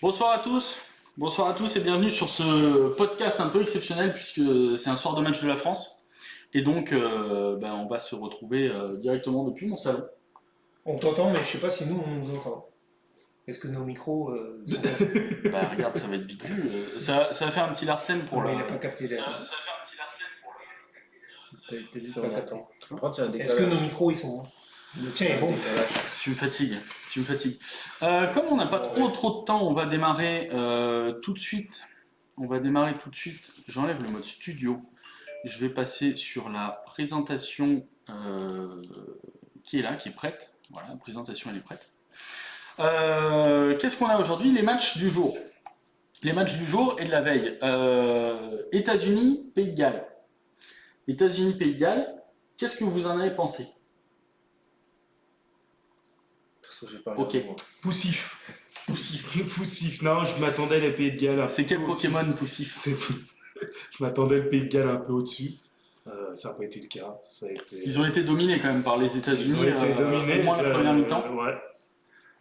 Bonsoir à tous et bienvenue sur ce podcast un peu exceptionnel puisque c'est un soir de match de la France. Et donc on va se retrouver directement depuis mon salon. On t'entend, mais je sais pas si nous on nous entend. Est-ce que nos micros sont bons? Regarde, ça va être vite vu. Ça va faire un petit Larsen pour Non, mais la. il n'a pas capté l'air. Ça va faire un petit Larsen pour le. T'as dit pas capté. Attends. Est-ce que nos micros ils sont bons? Le tien est bon. Tu me fatigues. Comme on n'a pas trop de temps, on va démarrer tout de suite. J'enlève le mode studio. Je vais passer sur la présentation qui est là, qui est prête. Voilà, la présentation elle est prête. Qu'est-ce qu'on a aujourd'hui? Les matchs du jour. Les matchs du jour et de la veille. États-Unis, Pays de Galles. États-Unis, Pays de Galles. Qu'est-ce que vous en avez pensé? Ok. Poussif. Non, je m'attendais les Pays de Galles. C'est quel Pokémon poussif? Je m'attendais le Pays de Galles un peu au-dessus. Ça n'a pas été le cas. Ils ont été dominés quand même par les États-Unis. Ils ont été dominés. Au moins la première mi-temps. Ouais.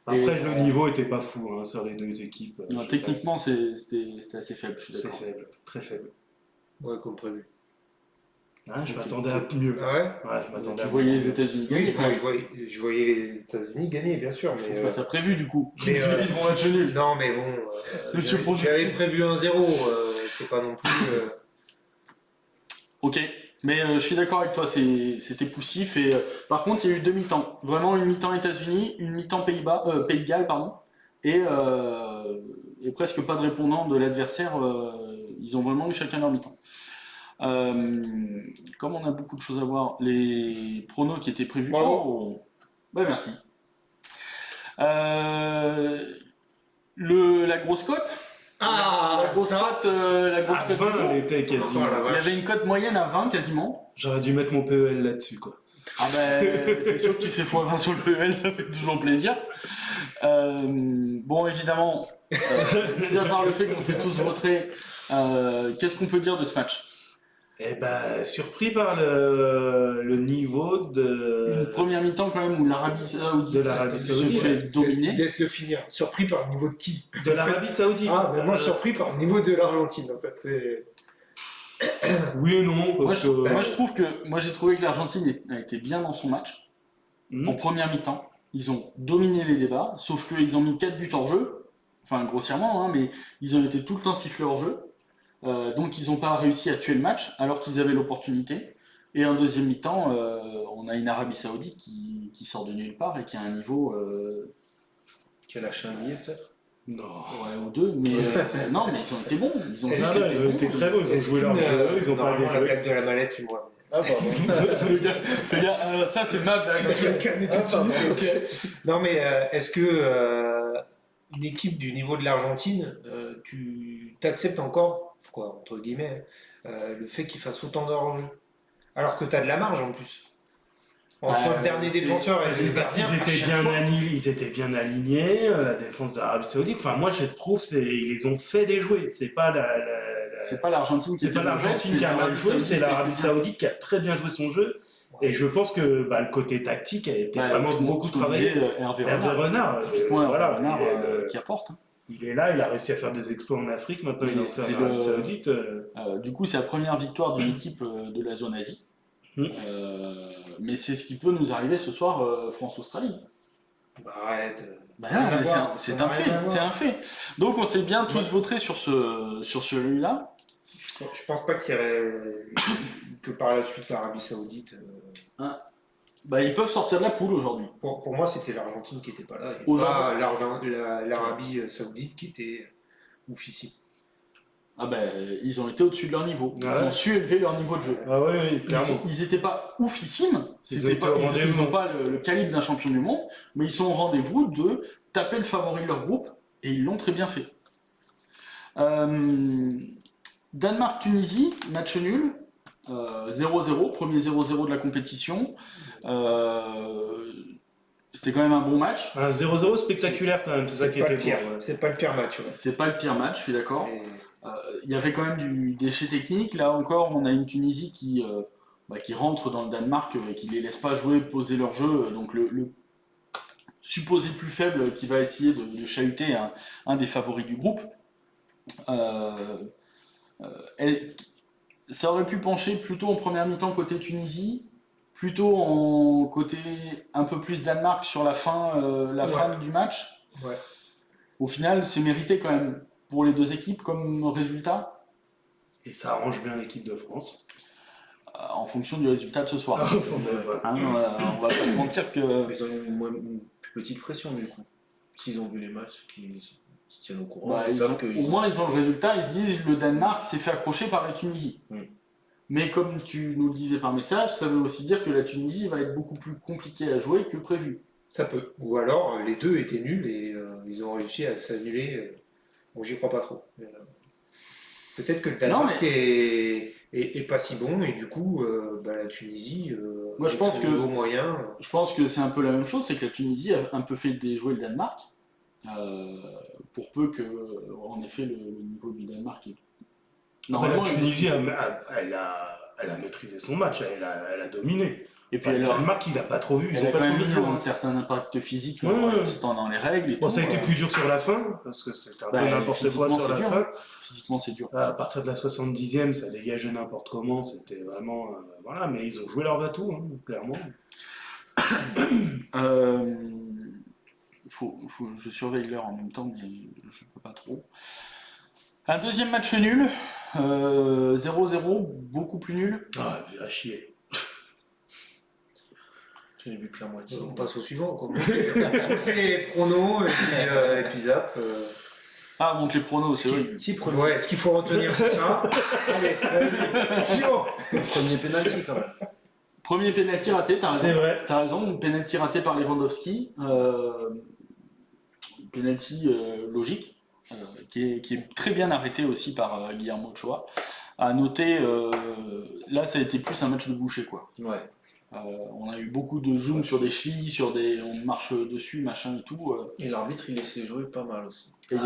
Après, le niveau était pas fou sur les deux équipes. Non, techniquement, c'était assez faible, je suis d'accord. C'est faible, très faible. Ouais, comme prévu. Je m'attendais à mieux. Ah ouais? Ouais, je m'attendais Tu voyais les États-Unis gagner? Je voyais les États-Unis gagner, bien sûr. Je trouve pas ça prévu du coup. Mais, ils vont match nul. Non, mais bon. Monsieur j'avais prévu 1-0. C'est pas non plus. Ok. Mais je suis d'accord avec toi, c'était poussif. Et par contre, il y a eu deux mi-temps. Vraiment une mi-temps États-Unis, une mi-temps Pays de Galles, pardon. Et presque pas de répondant de l'adversaire. Ils ont vraiment eu chacun leur mi-temps. Comme on a beaucoup de choses à voir, les pronos qui étaient prévus. Bravo. Merci. La grosse cote. La grosse cote. À 20, elle était quasiment. Il y avait une cote moyenne à 20 quasiment. J'aurais dû mettre mon PEL là-dessus, quoi. C'est sûr que tu fais x20 sur le PEL, ça fait toujours plaisir. Bon, évidemment, mis à part le fait qu'on s'est tous votés, qu'est-ce qu'on peut dire de ce match? Surpris par le niveau de... Une première mi-temps quand même où l'Arabie Saoudite se fait dominer. Laisse-le finir. Surpris par le niveau de qui? De l'Arabie Saoudite. Moi surpris par le niveau de l'Argentine en fait. Oui et non. Moi j'ai trouvé que l'Argentine a été bien dans son match. En première mi-temps. Ils ont dominé les débats, sauf qu'ils ont mis 4 buts hors jeu. Enfin grossièrement, mais ils ont été tout le temps sifflés hors jeu. Donc ils n'ont pas réussi à tuer le match alors qu'ils avaient l'opportunité. Et en deuxième mi-temps, on a une Arabie Saoudite qui sort de nulle part et qui a un niveau... Qui a lâché un billet peut-être? Non. Ouais, ou deux, mais non, mais ils ont été bons. Ils ont été très bons, ils ont joué leur jeu, ils ont pas déjoué. La blague de la mallette, c'est moi. Ah pardon. le gars, ça c'est ma blague. Tu vas me calmer tout de suite. Non mais est-ce que une équipe du niveau de l'Argentine, tu t'acceptes encore, quoi, entre guillemets, le fait qu'ils fassent autant d'heures en jeu, alors que tu as de la marge en plus. Entre le dernier défenseur et le gardien, ils étaient bien alignés, la défense de l'Arabie Saoudite. Enfin, moi, je trouve ils les ont fait déjouer. C'est pas l'Argentine qui a mal joué, c'est l'Arabie Saoudite qui a très bien joué son jeu. Et je pense que le côté tactique a été vraiment beaucoup travaillé. Hervé Renard, qui apporte. Il est là, il a réussi à faire des exploits en Afrique, maintenant il en fait en Arabie Saoudite. Du coup, c'est la première victoire d'une équipe de la zone Asie. Mais c'est ce qui peut nous arriver ce soir, France-Australie. Arrête. C'est un fait. Donc on s'est bien tous votés sur celui-là. Je pense pas qu'il y aurait que par la suite l'Arabie Saoudite. Ils peuvent sortir de la poule aujourd'hui. Pour moi, c'était l'Argentine qui n'était pas là, et pas l'Arabie Saoudite qui était oufissime. Ils ont été au-dessus de leur niveau. Ils ont su élever leur niveau de jeu. Oui, clairement. Ils n'étaient pas oufissimes. Ils n'ont pas le calibre d'un champion du monde, mais ils sont au rendez-vous de taper le favori de leur groupe, et ils l'ont très bien fait. Danemark-Tunisie, match nul. 0-0, premier 0-0 de la compétition. C'était quand même un bon match. Un 0-0 spectaculaire quand même, c'est ça qui était pire. C'est pas le pire match. Ouais. C'est pas le pire match, je suis d'accord. Il y avait quand même du déchet technique. Là encore, on a une Tunisie qui rentre dans le Danemark et qui les laisse pas jouer, poser leur jeu. Donc supposé plus faible qui va essayer de chahuter un des favoris du groupe. Ça aurait pu pencher plutôt en première mi-temps côté Tunisie, plutôt en côté un peu plus Danemark sur la fin du match. Ouais. Au final, c'est mérité quand même pour les deux équipes comme résultat. Et ça arrange bien l'équipe de France. En fonction du résultat de ce soir. Voilà. On va pas se mentir que... Ils ont une plus petite pression du coup. S'ils ont vu les matchs, qu'ils se tiennent au courant. Bah, ils savent que au moins, ils ont le résultat. Ils se disent le Danemark s'est fait accrocher par la Tunisie. Mais comme tu nous le disais par message, ça veut aussi dire que la Tunisie va être beaucoup plus compliquée à jouer que prévu. Ça peut. Ou alors, les deux étaient nuls et ils ont réussi à s'annuler. Bon, j'y crois pas trop. Peut-être que le Danemark est pas si bon et du coup, la Tunisie, Moi, je pense que niveau moyen. Je pense que c'est un peu la même chose, c'est que la Tunisie a un peu fait déjouer le Danemark, pour peu que, en effet, le niveau du Danemark est... La Tunisie, elle a maîtrisé son match, elle a dominé. Et puis le Danemark, il n'a pas trop vu. Ils ont quand même mis un certain impact physique en restant dans les règles. Bon, ça a été plus dur sur la fin, parce que c'était un peu n'importe quoi sur la fin. Physiquement, c'est dur. À partir de la 70e, ça dégageait n'importe comment, c'était vraiment... voilà, mais ils ont joué leurs atouts, clairement. Je surveille l'heure en même temps, mais je ne peux pas trop. Un deuxième match nul, 0-0, beaucoup plus nul. Ah, il va chier. j'ai vu que la moitié. On passe au suivant. Quoi. Les pronos et puis zap. Ah, monte les pronos, c'est vrai. Si, ouais, ce qu'il faut retenir, c'est ça. Allez, vas-y. Simon. Premier pénalty quand même. Premier pénalty raté, t'as raison. C'est vrai. T'as raison, pénalty raté par Lewandowski. Pénalty logique, qui est très bien arrêté aussi par Guillermo Ochoa. À noter, là, ça a été plus un match de boucher, quoi. Ouais. On a eu beaucoup de zoom sur des chevilles, on marche dessus, machin et tout. Et l'arbitre, il laissait jouer pas mal aussi. Et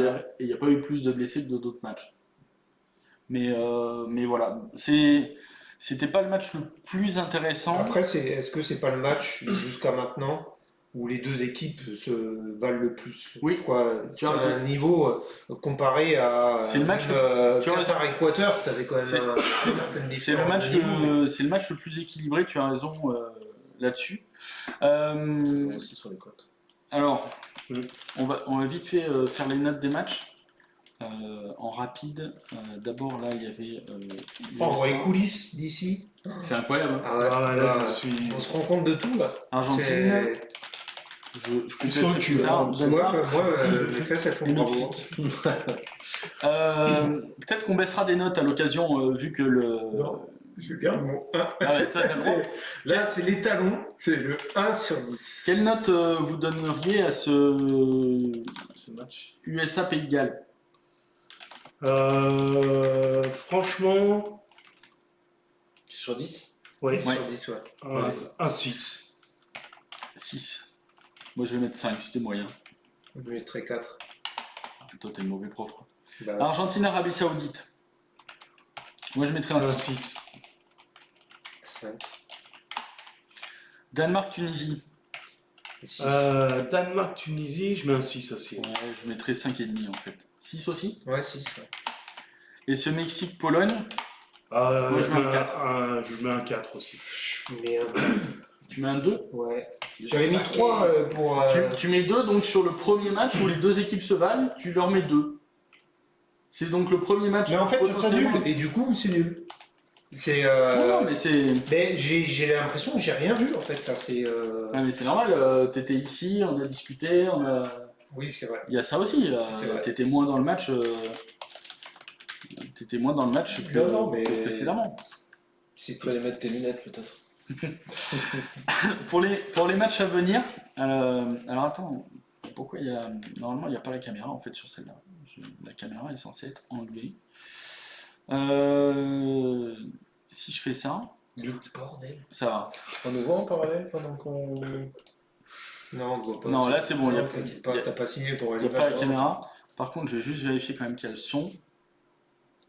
il n'y a pas eu plus de blessés que d'autres matchs. Mais voilà, c'était pas le match le plus intéressant. Après, est-ce que c'est pas le match jusqu'à maintenant où les deux équipes se valent le plus? Oui. C'est un niveau comparé à C'est le match Qatar-Équateur, tu avais quand même certaines différences. C'est le match le plus équilibré, tu as raison là-dessus. Aussi sur les côtes. Alors, on va vite fait faire les notes des matchs. En rapide, d'abord là il y avait. On voit les coulisses d'ici. C'est incroyable. Hein. On se rend compte de tout là. Argentine. Je complète plus tard. Moi, les fesses elles font le bravo. Mexique. Peut-être qu'on baissera des notes à l'occasion vu que le. Non, je garde mon 1. Ah ouais, ça t'as le droit. Là, c'est l'étalon, c'est le 1 sur 10. Quelle note vous donneriez à ce match USA Pays de Galles? Franchement, 6 sur 10. oui. Sur 10, ouais. Un 6. 6. Moi je vais mettre 5, c'était moyen. Je mettrais 4. Toi t'es le mauvais prof quoi. Bah, Argentine, Arabie Saoudite. Moi je mettrais un 6. 6. 5. Danemark, Tunisie. Danemark, Tunisie, je mets un 6 aussi. Ouais, je mettrais 5,5 en fait. 6 aussi. Ouais, 6. Ouais. Et ce Mexique, Pologne. Moi je mets un 4. Je mets un 4 aussi. Je mets un 4. Tu mets un 2. Ouais. J'avais mis 3 pour. Tu mets 2 donc sur le premier match où les deux équipes se valent, tu leur mets 2. C'est donc le premier match. Mais en fait, ça potentiellement- s'annule et du coup, c'est nul. C'est. Non, mais c'est. Mais j'ai l'impression que j'ai rien vu en fait. Là. C'est. Ah, mais c'est normal, t'étais ici, on a discuté, Oui, c'est vrai. il y a ça aussi, C'est vrai. t'étais moins dans le match. T'étais moins dans le match que, que précédemment. Si tu allais mettre tes lunettes peut-être. Pour les matchs à venir, alors attends, pourquoi il y a. Normalement, il n'y a pas la caméra en fait sur celle-là. La caméra est censée être enlevée. Si je fais ça, Bordel. ça va. On nous voit en parallèle pendant qu'on. Non, on ne voit pas. Non, là c'est bon, il n'y a, T'inquiète pas, t'as pas signé pour y a aller pas la caméra. Par contre, je vais juste vérifier quand même qu'il y a le son.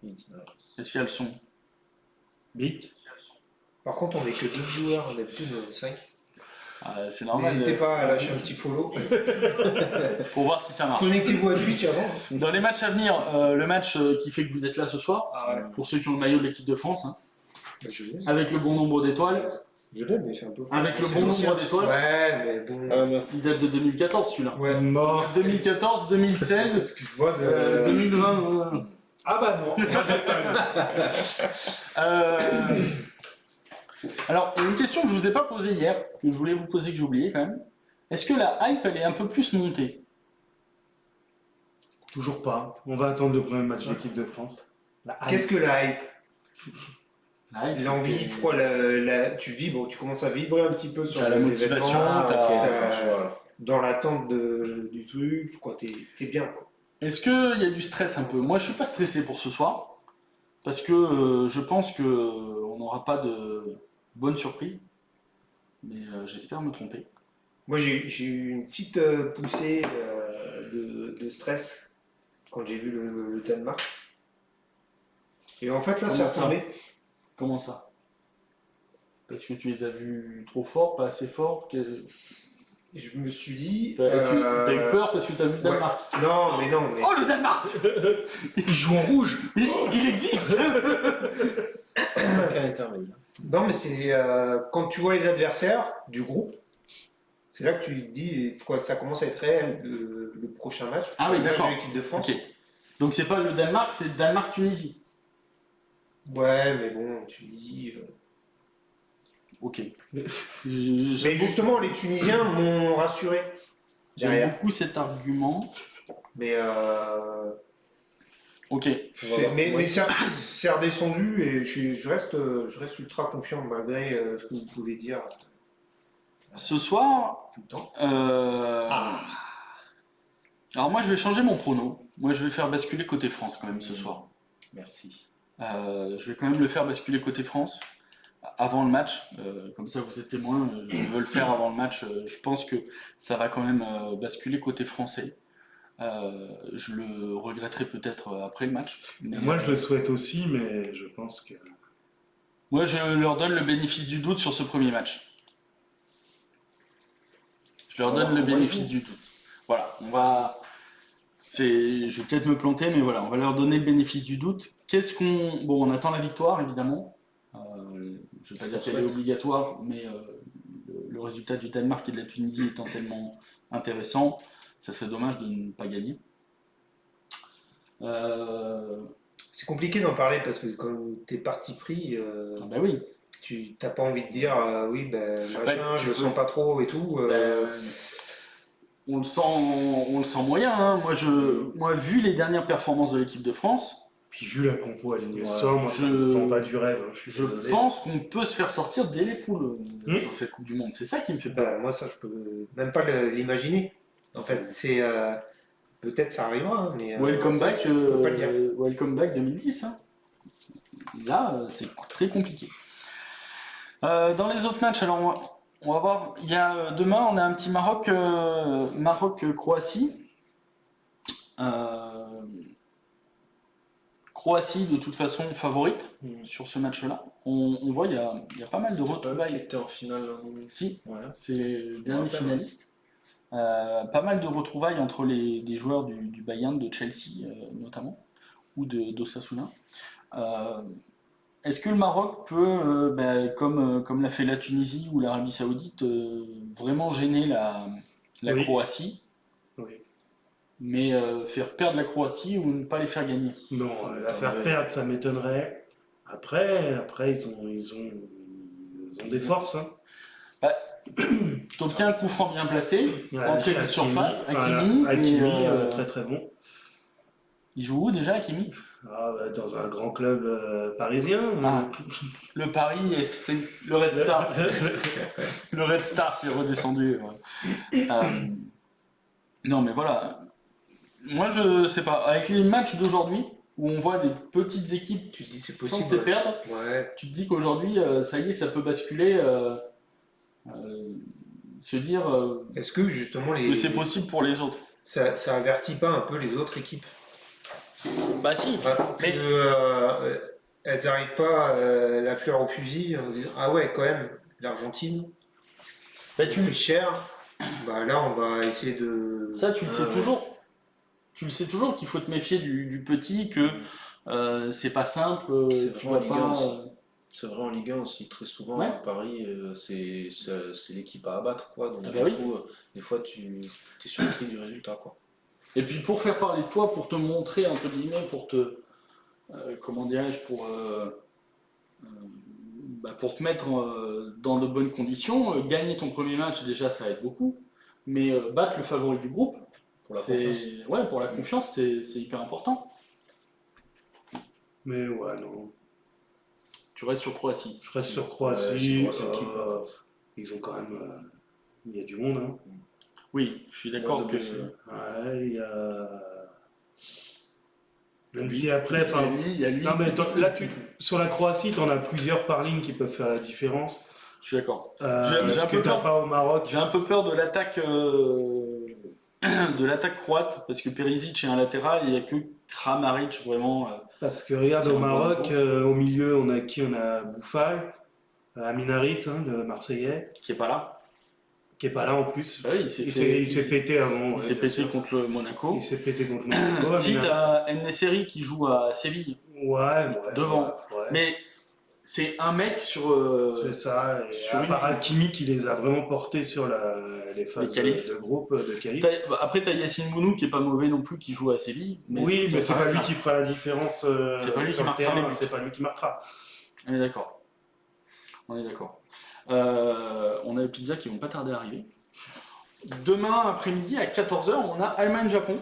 Est-ce qu'il y a le son? Bit. Par contre, on n'est que 2 joueurs, d'habitude on est 5. C'est normal. N'hésitez pas à lâcher un petit follow. Pour voir si ça marche. Connectez-vous à Twitch avant. Dans les matchs à venir, le match qui fait que vous êtes là ce soir, pour ceux qui ont le maillot de l'équipe de France, hein, avec le bon nombre d'étoiles. Je l'aime, mais c'est un peu fou. Avec le bon nombre d'étoiles. Ouais, mais bon. Il date de 2014 celui-là. Ouais. Mort. 2014, 2016, Excuse-moi de. 2020. Ah bah non. Alors, une question que je vous ai pas posée hier, que je voulais vous poser, que j'ai oublié quand même. Est-ce que la hype, elle est un peu plus montée? Toujours pas. On va attendre le premier match de l'équipe de France. Qu'est-ce que la hype? La hype, L'envie, c'est- quoi, tu vibres, tu commences à vibrer un petit peu sur T'as la motivation, l'événement, t'as- D'accord, je vois. dans l'attente du truc, quoi, t'es bien, quoi. Est-ce qu'il y a du stress un peu? Moi, je suis pas stressé pour ce soir, parce que je pense que on n'aura pas de bonne surprise, mais j'espère me tromper. Moi, j'ai eu une petite poussée de stress quand j'ai vu le Danemark. Et en fait, là, c'est Comment ça retombé. Comment ça? Parce que tu les as vus trop forts, pas assez forts Je me suis dit. Est-ce que t'as eu peur parce que t'as vu le Danemark? Non, mais non. Mais... Oh, le Danemark! Il joue en rouge. Il existe! C'est pas qu'un intermédiaire. Non, mais c'est quand tu vois les adversaires du groupe, c'est là que tu te dis, quoi, ça commence à être réel le prochain match. Ah oui, le match d'accord. de l'équipe de France. Ok. Donc c'est pas le Danemark, c'est Danemark-Tunisie. Ouais, mais bon, Tunisie. Ok. Mais justement, les Tunisiens m'ont rassuré. J'aime derrière. beaucoup cet argument. Mais, Ok. mais c'est redescendu et je reste ultra confiant malgré ce que vous pouvez dire Ce soir, tout le temps. alors moi je vais changer mon prono. Moi je vais faire basculer côté France quand même ce soir. Merci. Je vais quand même le faire basculer côté France avant le match. Comme ça vous êtes témoin. Je veux le faire avant le match. Je pense que ça va quand même basculer côté français. Je le regretterai peut-être après le match. Mais, Moi, je le souhaite aussi, mais je pense que. moi je leur donne le bénéfice du doute sur ce premier match. Je leur donne le bénéfice du doute. Voilà, on va. Je vais peut-être me planter, mais voilà, on va leur donner le bénéfice du doute. Bon, on attend la victoire, évidemment. Je ne vais pas dire qu'elle est obligatoire, mais le résultat du Danemark et de la Tunisie étant tellement intéressant, ça serait dommage de ne pas gagner. C'est compliqué d'en parler parce que quand t'es parti pris, Ah bah oui. tu n'as pas envie de dire oui, ben machin, Ouais, je le sens pas trop et tout. On le sent moyen. Hein. Moi, vu les dernières performances de l'équipe de France, Puis vu la compo alignée Ouais, ce soir, moi, ça me vend pas du rêve. Hein, je suis je désolé. pense qu'on peut se faire sortir dès les poules sur cette Coupe du Monde. C'est ça qui me fait peur. Moi, ça, je peux même pas l'imaginer. En fait, c'est peut-être ça arrivera, hein, mais Welcome back, je peux pas le dire. Welcome back 2010. Hein. Là, c'est très compliqué. Dans les autres matchs, alors on va voir. Demain, on a un petit Maroc-Croatie. Croatie, de toute façon, favorite sur ce match-là. On voit, il y a pas mal de Qui retrouvailles. était en finale. Si, Ouais. c'est le dernier Ouais, finaliste. Pas mal de retrouvailles entre des joueurs du Bayern, de Chelsea notamment, ou d'Osasuna. Est-ce que le Maroc peut, comme l'a fait la Tunisie ou l'Arabie Saoudite, vraiment gêner la Oui. Croatie, Oui. mais faire perdre la Croatie ou ne pas les faire gagner? Non, la faire perdre, ça m'étonnerait. Après, ils ont des forces. Hein. T'obtiens un coup franc bien placé, Ouais, entrée de Hakimi, surface, voilà, Hakimi, Hakimi, et, très très bon. il joue où déjà, Hakimi? Dans un grand club parisien. Ah. Le Paris, c'est le Red Star. Le Red Star qui est redescendu. Ouais. Non, mais voilà. Moi, je sais pas. Avec les matchs d'aujourd'hui, où on voit des petites équipes Tu te dis c'est sans possible. se perdre, Ouais. tu te dis qu'aujourd'hui, ça y est, ça peut basculer. Se dire Est-ce que justement que c'est possible pour les autres. ça avertit pas un peu les autres équipes? Bah si. Que, elles n'arrivent pas la fleur au fusil en se disant ah ouais quand même l'Argentine Bah, tu coûte cher. Bah, là, on va essayer de. Ça, tu le sais toujours. Tu le sais toujours qu'il faut te méfier du petit, que c'est pas simple. C'est Tu vrai en vas Ligue 1 pas. aussi. C'est vrai en Ligue 1 aussi, très souvent Ouais. à Paris, c'est l'équipe à abattre, quoi. Donc Ah bah du coup, des fois, tu es surpris du résultat, quoi. Et puis pour faire parler de toi, pour te montrer, entre guillemets, pour te. Comment dirais-je, pour te mettre dans de bonnes conditions, gagner ton premier match, déjà, ça aide beaucoup. Mais battre le favori du groupe, Pour la confiance. ouais, pour la confiance, c'est hyper important. Mais ouais, non. Tu restes sur Croatie. Je reste sur Ouais, Croatie. c'est une grosse équipe, hein. Ils ont quand même. Il y a du monde, hein. Oui, je suis d'accord Ouais, que. Ouais, il y a. Même Lui. si après, enfin. Il y a lui. Non, mais là, sur la Croatie, tu en as plusieurs par ligne qui peuvent faire la différence. Je suis d'accord. Ce que tu n'as pas au Maroc. J'ai un peu peur de l'attaque de l'attaque croate, parce que Perisic est un latéral, il n'y a que Kramaric vraiment. Parce que regarde, C'est au un Maroc, bon au milieu, on a qui? On a Bouffal, Aminarit, le Marseillais, Qui est pas là. qui est pas là en plus. Bah oui, Il s'est pété avant. Il ouais, s'est bien pété sûr. contre le Monaco. Il s'est pété contre Monaco. Si t'as Ennesseri qui joue à Séville, Ouais, devant. ouais. mais c'est un mec sur. C'est ça. Et sur à une- part Hakimi qui les a vraiment portés sur les phases Les qualifs. de groupe de qualif. Après, t'as Yacine Bounou qui est pas mauvais non plus, qui joue à Séville. Oui, mais c'est ça pas reste lui là. qui fera la différence C'est pas lui sur qui le marquera terrain. les buts. C'est pas lui qui marquera. On est d'accord. On est d'accord. On a les pizzas qui vont pas tarder à arriver. Demain après-midi à 14h, on a Allemagne-Japon.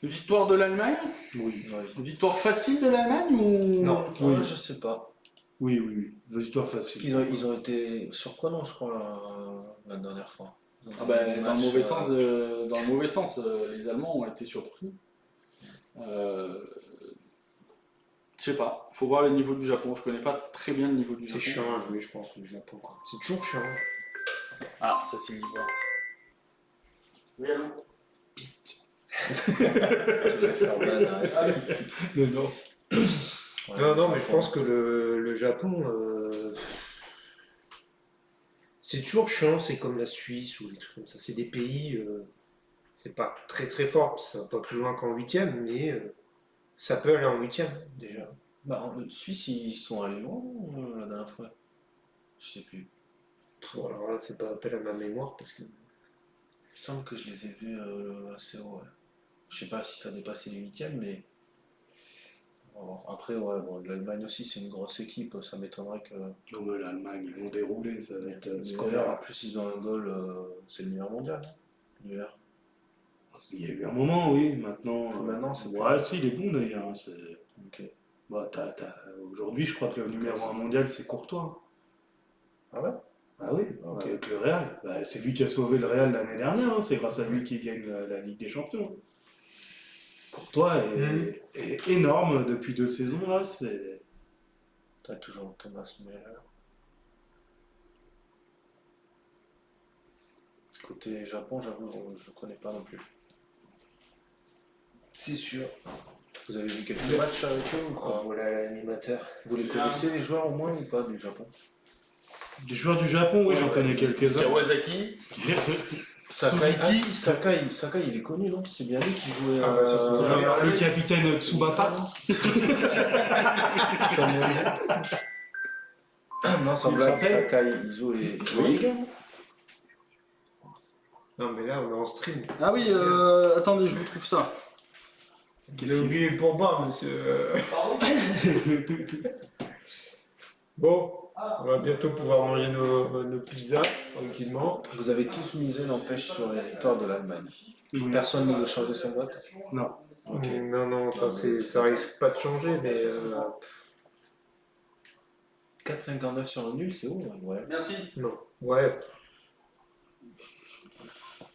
Victoire de l'Allemagne? Oui. Victoire facile de l'Allemagne ou Non. Oui. Je sais pas. Oui. Victoire facile. Ils ont été surprenants, je crois, la dernière fois. dans le mauvais sens, dans le mauvais sens, les Allemands ont été surpris. Je sais pas, faut voir le niveau du Japon. Je connais pas très bien le niveau du Japon. C'est chiant à jouer, je pense, le Japon. Quoi. C'est toujours chiant. Ah, ça c'est l'Ivoire. Oui, allô? Mais non. Non, mais je pense que le Japon, c'est toujours chiant, c'est comme la Suisse ou des trucs comme ça. C'est des pays, c'est pas très très fort, ça va pas plus loin qu'en huitième, mais ça peut aller en huitième déjà. Bah, en Suisse, ils sont allés loin la dernière fois. Je sais plus. Bon, alors là, fais pas appel à ma mémoire parce que. Il me semble que je les ai vus assez haut. Ouais. Je sais pas si ça dépassait les huitièmes, mais. Bon, après, ouais, bon, l'Allemagne aussi, c'est une grosse équipe. Ça m'étonnerait que. Non, mais l'Allemagne, ils vont dérouler. Ça va être Mais scolaire. en plus, ils ont un goal. C'est le meilleur mondial. L'hiver. Il y a eu un moment, oui. Maintenant, Maintenant, c'est ouais, si, il est bon d'ailleurs. Ok. Bah, aujourd'hui, je crois que le numéro 1 mondial, c'est Courtois. Ah ouais? Ah oui, Ok. avec le Real. Bah, c'est lui qui a sauvé le Real l'année dernière. Hein. C'est grâce à lui qu'il gagne la Ligue des Champions. Courtois est énorme depuis 2 saisons. Là, c'est... T'as toujours Thomas Müller. Côté Japon, j'avoue, je connais pas non plus. C'est sûr. Vous avez vu quelques matchs avec eux ou pas? Voilà l'animateur. Vous les connaissez les joueurs au moins ou pas du Japon? Des joueurs du Japon, oui, j'en connais quelques-uns. Kawasaki. Sakai, il est connu, non? C'est bien lui qui jouait Ah bah, ça se trouve, Le capitaine Tsubasa. Non, sans Il blague, s'appelle Sakai, il joue les Ligue 1. Non, mais là, on est en stream. Ah oui, attendez, je vous trouve ça. Il a oublié le pourboire, monsieur. Bon, on va bientôt pouvoir manger nos pizzas tranquillement. Vous avez tous misé, n'empêche, sur les victoires de l'Allemagne. Oui. Personne ne veut changer son vote? Non. Ok. Non, ça risque pas de changer, mais 4,59 sur le nul, c'est haut, hein, ouais. Merci. non. Ouais,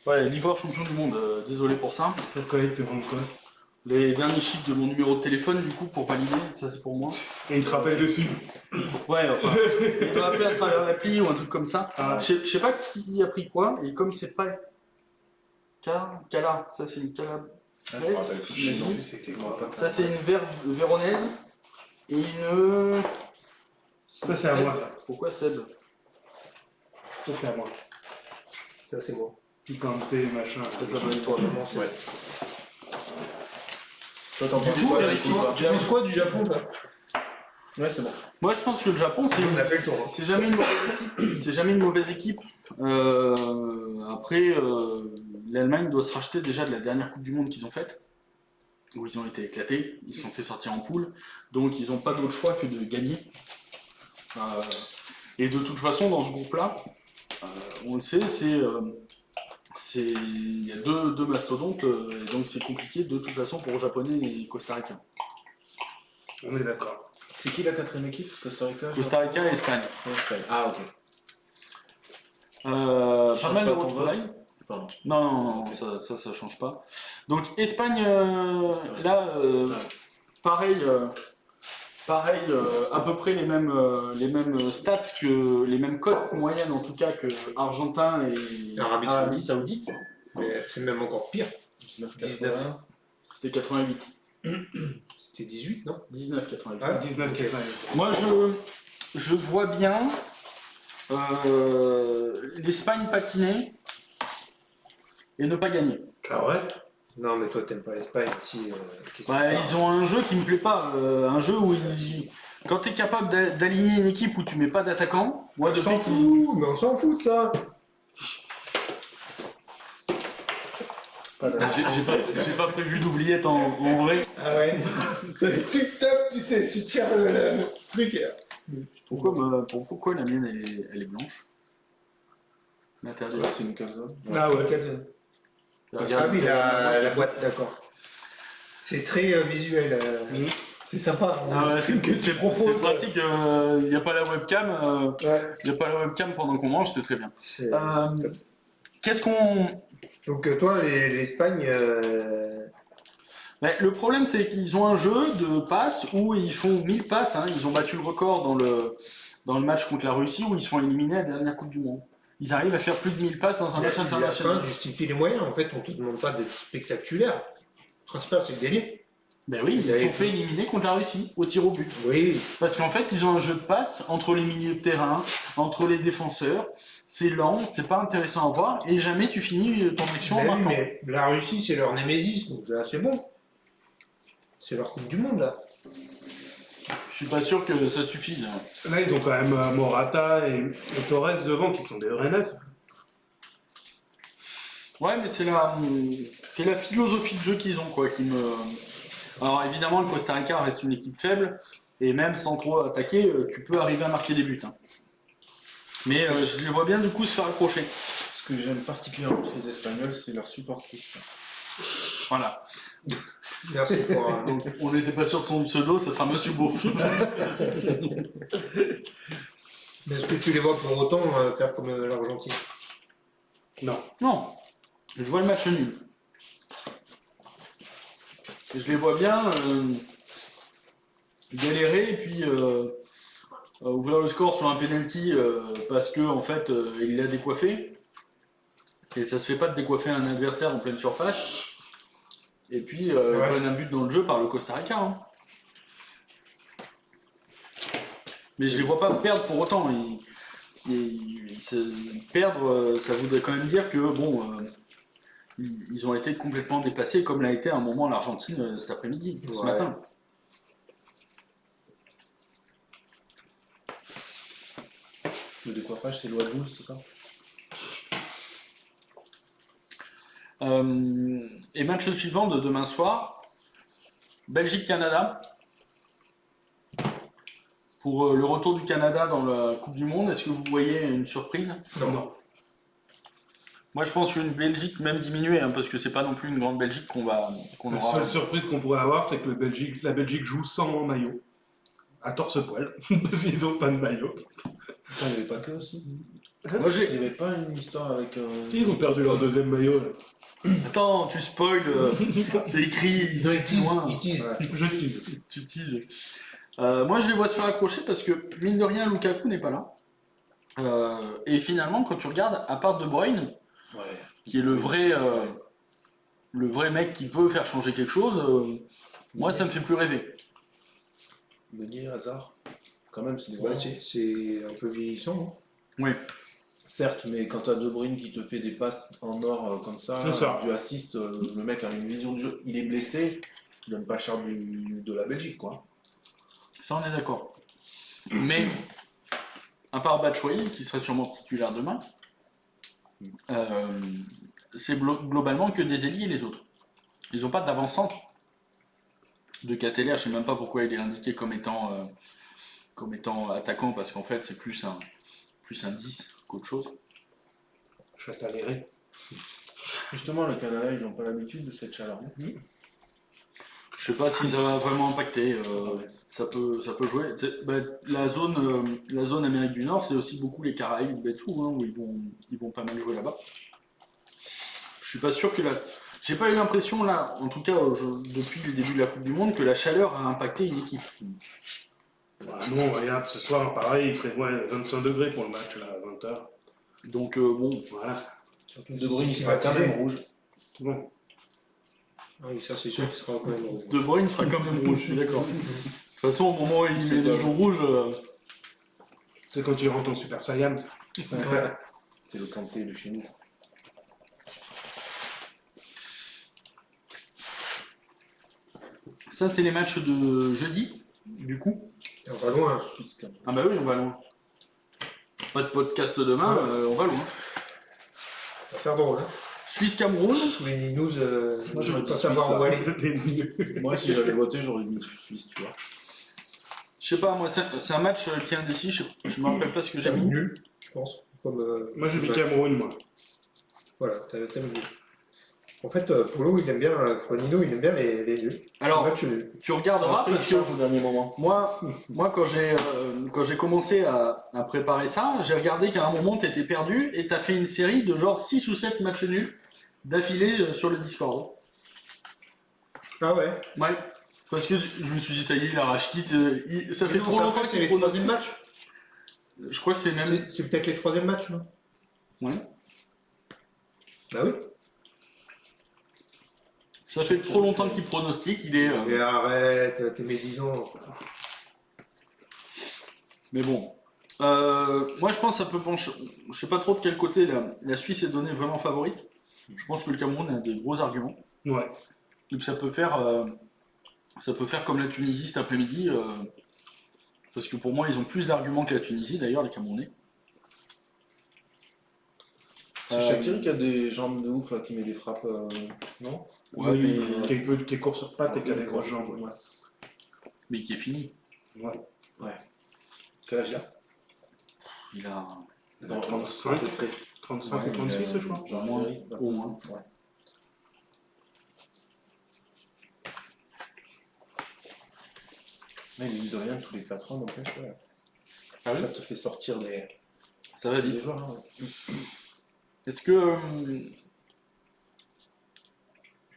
Ouais, l'Ivoire champion du monde, désolé pour ça. Pourquoi il te rend quoi? Les derniers chiffres de mon numéro de téléphone, du coup, pour valider, ça c'est pour moi. Et il te rappelle dessus. Ouais, enfin, il doit appeler à travers l'appli ou un truc comme ça. Ah. Je sais pas qui a pris quoi, et comme c'est pas Kala, ça c'est une Kala. Ah, je me rappelle plus. j'imagine. Non plus, c'était quoi? Ça c'est une véronaise et une. Ça, c'est à Seb. moi, ça. Pourquoi Seb? Ça, c'est à moi. Ça, c'est moi. Picante, machin. Ça va être toi, vraiment, c'est. Ouais. Toi, t'en Du penses coup, quoi vérifie. Tu penses quoi du Japon, toi? Ouais, c'est bon. Moi, je pense que le Japon, On a fait le tour. c'est jamais une mauvaise équipe. C'est jamais une mauvaise équipe. Après, l'Allemagne doit se racheter déjà de la dernière Coupe du Monde qu'ils ont faite, où ils ont été éclatés. Ils se sont fait sortir en poule. Donc, ils n'ont pas d'autre choix que de gagner. Et de toute façon, dans ce groupe-là, on le sait, il y a deux mastodontes, et donc c'est compliqué de toute façon pour les Japonais et les Costa-Ricains. On est d'accord. C'est qui la quatrième équipe? Costa Rica? Costa Rica et Espagne. Espagne. Ah, ok. Pas Change mal de pas ton retrouvailles. vote Pardon. Non, ça change pas. Donc Espagne, là, pareil, à peu près les mêmes stats les mêmes cotes moyennes en tout cas que Argentin et Arabie Saoudite. Mais c'est même encore pire. 19. C'était 88. C'était 18, non? 19,88. Ouais. 19 qui Moi, je vois bien l'Espagne patiner et ne pas gagner. Ah ouais? Non, mais toi, t'aimes pas l'Espagne aussi. Ils ont un jeu qui me plaît pas. Un jeu où quand tu es capable d'aligner une équipe où tu mets pas d'attaquant, moi On depuis s'en que- fout, mais on s'en fout de ça. J'ai pas prévu d'oubliette en vrai. Ah ouais. Tu tapes, tu tires le truc. Pourquoi la mienne elle est blanche? L'interdit. C'est une calzone. Ah ouais. Ah oui, la boîte, d'accord. C'est très visuel. C'est sympa. Ah ouais, C'est que tu c'est proposes. pratique, il n'y a pas la webcam. Ouais. Il n'y a pas la webcam pendant qu'on mange, c'est très bien. C'est- Qu'est-ce qu'on. Donc toi, l'Espagne, Mais le problème, c'est qu'ils ont un jeu de passes où ils font 1000 passes. Hein. Ils ont battu le record dans le match contre la Russie où ils se font éliminer à la dernière Coupe du Monde. Ils arrivent à faire plus de 1000 passes dans un match la international. fin justifie les moyens. En fait, on te demande pas d'être spectaculaire. Le principal, c'est de gagner. Ben oui, ils se sont fait éliminer contre la Russie au tir au but. Oui. Parce qu'en fait, ils ont un jeu de passe entre les milieux de terrain, entre les défenseurs. C'est lent, c'est pas intéressant à voir et jamais tu finis ton action en Ben oui, marquant. mais la Russie, c'est leur némésis, donc là, c'est bon. C'est leur Coupe du Monde, là. Je suis pas sûr que ça suffise. Là, ils ont quand même Morata et Torres devant qui sont des vrais neufs. Ouais, mais c'est la philosophie de jeu qu'ils ont, quoi, qui me. Alors évidemment, le Costa Rica reste une équipe faible, et même sans trop attaquer, tu peux arriver à marquer des buts. Hein. Mais je les vois bien du coup se faire accrocher. Ce que j'aime particulièrement chez les Espagnols, c'est leur supportrice. Voilà. Merci pour. Donc on n'était pas sûr de son pseudo, ça sera Monsieur Beau. Mais est-ce que tu les vois pour autant faire comme l'Argentine? Non. Non, je vois le match nul. Et je les vois bien galérer et puis ouvrir le score sur un penalty parce que en fait il l'a décoiffé. Et ça se fait pas de décoiffer un adversaire en pleine surface. Et puis ils prennent un but dans le jeu par le Costa Rica. Hein. Mais je les vois pas perdre pour autant. Perdre, ça voudrait quand même dire que bon, ils ont été complètement déplacés comme l'a été à un moment l'Argentine cet après-midi, ce matin. Le décoiffage, c'est loi 12, c'est ça? Et match suivant de demain soir, Belgique-Canada. Pour le retour du Canada dans la Coupe du Monde, est-ce que vous voyez une surprise? Non. Moi je pense qu'une Belgique même diminuée, hein, parce que c'est pas non plus une grande Belgique qu'on La aura. seule surprise qu'on pourrait avoir, c'est que la Belgique joue sans maillot. À torse-poil, parce qu'ils n'ont pas de maillot. Putain, il n'y avait pas que aussi. Moi, Il n'y avait pas une histoire avec. Si, ils ont perdu leur deuxième maillot. Là. Attends, tu spoil, c'est écrit, Non, c'est loin. ils teasent. Je tease. Tu teases. Moi, je les vois se faire accrocher parce que, mine de rien, Lukaku n'est pas là. Et finalement, quand tu regardes, à part De Bruyne, qui est le vrai mec qui peut faire changer quelque chose, moi, ça me fait plus rêver. Meunier, Hazard. Quand même, c'est des Ouais, grands. c'est un peu vieillissant. Hein. Oui. Certes, mais quand t'as De Bruyne qui te fait des passes en or comme ça, C'est ça. du assist, le mec a une vision du jeu. Il est blessé, il donne pas cher de la Belgique, quoi. Ça, on est d'accord. Mais, à part Batshuayi, qui serait sûrement titulaire demain, c'est globalement que des ailiers les autres. Ils n'ont pas d'avant-centre. De Cateller, je sais même pas pourquoi il est indiqué comme étant attaquant, parce qu'en fait, c'est plus un 10 qu'autre chose. Châtellerault. Justement, le Canada, ils n'ont pas l'habitude de cette chaleur. Je sais pas si ça va vraiment impacter. Ça peut jouer. La zone Amérique du Nord, c'est aussi beaucoup les Caraïbes et tout, hein, où ils vont pas mal jouer là-bas. Je suis pas sûr que j'ai pas eu l'impression là, en tout cas depuis le début de la Coupe du Monde, que la chaleur a impacté une équipe. Non, regarde, ce soir, pareil, il prévoit 25 degrés pour le match, là, à 20h. Donc bon, Voilà. Surtout De Bruyne, il sera quand même rouge. Bon. Ah oui, ça c'est sûr qu'il sera quand même rouge. De Bruyne sera quand même rouge, je suis d'accord. De toute façon, au moment où il met les joues rouges, C'est quand il rentre en Super Saiyan, ça. Ouais. C'est le Kanté de chez nous. ça c'est les matchs de jeudi, du coup. Et on va loin. Suisse, quand même. Ah bah oui, on va loin. Pas de podcast demain, on va loin. Ça va faire drôle. Hein. Suisse-Cameroun, Tous les news, Moi, je j'aurais veux pas dit savoir Suisse, où là. aller. Moi, si j'avais voté, j'aurais mis Suisse, tu vois. je sais pas, moi c'est un match qui est indécis, je me rappelle pas ce que j'ai mis. Nul, je pense. Comme, Moi, j'ai mis match. Cameroun, moi. Voilà, t'as mis nul. En fait, Polo, il aime bien, Fronino, il aime bien les nuls. Alors, Match nul. tu regarderas Après, il parce que change au dernier moment. moi quand j'ai commencé à préparer ça, j'ai regardé qu'à un moment tu étais perdu et tu as fait une série de genre 6 ou 7 matchs nuls d'affilée sur le Discord. Ah ouais. Ouais. Parce que je me suis dit, ça y est, il a Rashkit, ça fait Non, trop ça, longtemps après, c'est qu'il les pronostique. troisième matchs. Je crois que c'est même. C'est peut-être les troisième matchs, non? Ouais. Bah oui. Ça fait trop longtemps qu'il pronostique, il est. Mais arrête, t'es médisant. Mais bon. Moi, je pense que ça peut pencher. Je sais pas trop de quel côté la Suisse est donnée vraiment favorite. Je pense que le Cameroun a des gros arguments. Ouais. Et que ça peut faire comme la Tunisie cet après-midi. Parce que pour moi, ils ont plus d'arguments que la Tunisie, d'ailleurs, les Camerounais. C'est Shaqiri qui a des jambes de ouf, là, qui met des frappes, non? Ouais, Oui, mais, qui court sur pattes et qui a des grosses jambes. Ouais. mais qui est fini. Ouais. Quel âge il a? Il a Il a À 35, peu près. 35 ou Ouais, 36, je crois. Genre, Au moins. oui. Au moins. Ouais. Mais mine de rien, tous les 4 ans, n'empêche, ouais. Ah oui, Ça te fait sortir ça va des vite. joueurs. Hein. Est-ce que.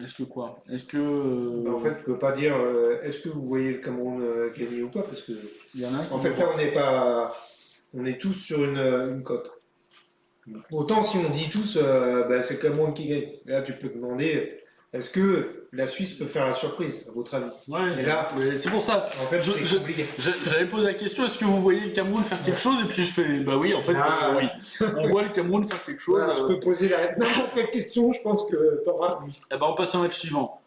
Est-ce que quoi? Est-ce que. Bah, en fait, tu peux pas dire est-ce que vous voyez le Cameroun gagner ou pas, parce que il y en a un qui en fait là on est tous sur une cote. Autant si on dit tous bah, c'est le Cameroun qui gagne. Là tu peux te demander est-ce que la Suisse peut faire la surprise à votre avis? Ouais, Et là- mais c'est pour ça. En fait Je- c'est je- compliqué. J'avais posé la question, est-ce que vous voyez le Cameroun faire quelque chose? Et puis je fais, bah oui, en fait, Ah. oui. On voit le Cameroun faire quelque chose. Voilà, tu peux poser n'importe quelle question, je pense que t'auras oui. Eh ben, on passe au match suivant.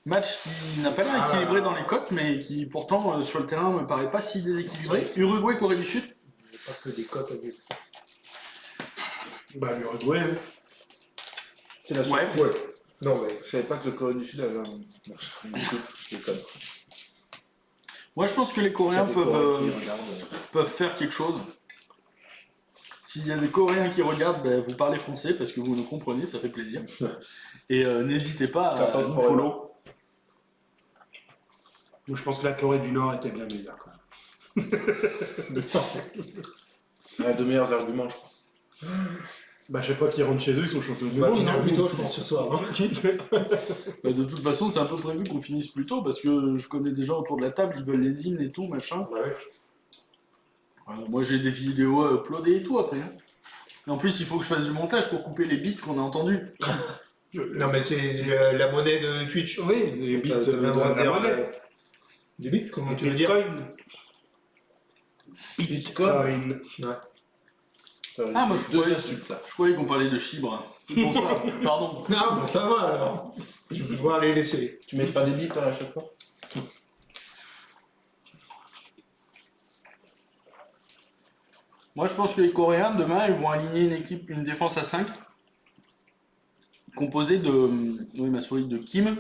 Match qui n'a pas l'air Ah. équilibré dans les cotes, mais qui pourtant sur le terrain me paraît pas si déséquilibré. Uruguay, Corée du Sud. Il n'y a pas que des cotes à dire. Bah, l'Uruguay, hein. C'est la Ouais. Ouais. Non mais Je savais pas que le Corée du Sud avait un. Non, je déconne. Moi, je pense que les Coréens S'il y a des Coréens peuvent, qui regardent, peuvent faire quelque chose. S'il y a des Coréens qui regardent, ben, vous parlez français parce que vous nous comprenez, ça fait plaisir. Et n'hésitez pas T'as à pas de nous problème. follow. Moi, je pense que la Corée du Nord était bien meilleure, quand même. Il y a de meilleurs arguments, je crois. Bah, je sais pas qui rentrent chez eux, ils sont champions du on va monde. finir hein. plus tôt je pense ce soir. Hein. Bah, de toute façon, c'est un peu prévu qu'on finisse plus tôt parce que je connais des gens autour de la table, ils veulent les hymnes et tout, machin. Ouais. Voilà, moi, j'ai des vidéos uploadées et tout après. Hein. Et en plus, il faut que je fasse du montage pour couper les bits qu'on a entendus. Non mais c'est la monnaie de Twitch. Oui, les bits T'as de bien le droit de la dire, monnaie. des bits, comment tu veux dire? Bitcoin. Bitcoin. Ouais. Ah, moi, je deux croyais- insultes là. Je croyais qu'on parlait de chibre. C'est pour ça. Pardon. Non, bon, ça va alors. Je vais pouvoir les laisser. Tu mettras des bips à chaque fois. Moi, je pense que les Coréens, demain, ils vont aligner une défense à 5, composée de. Oui, ma souris, de Kim,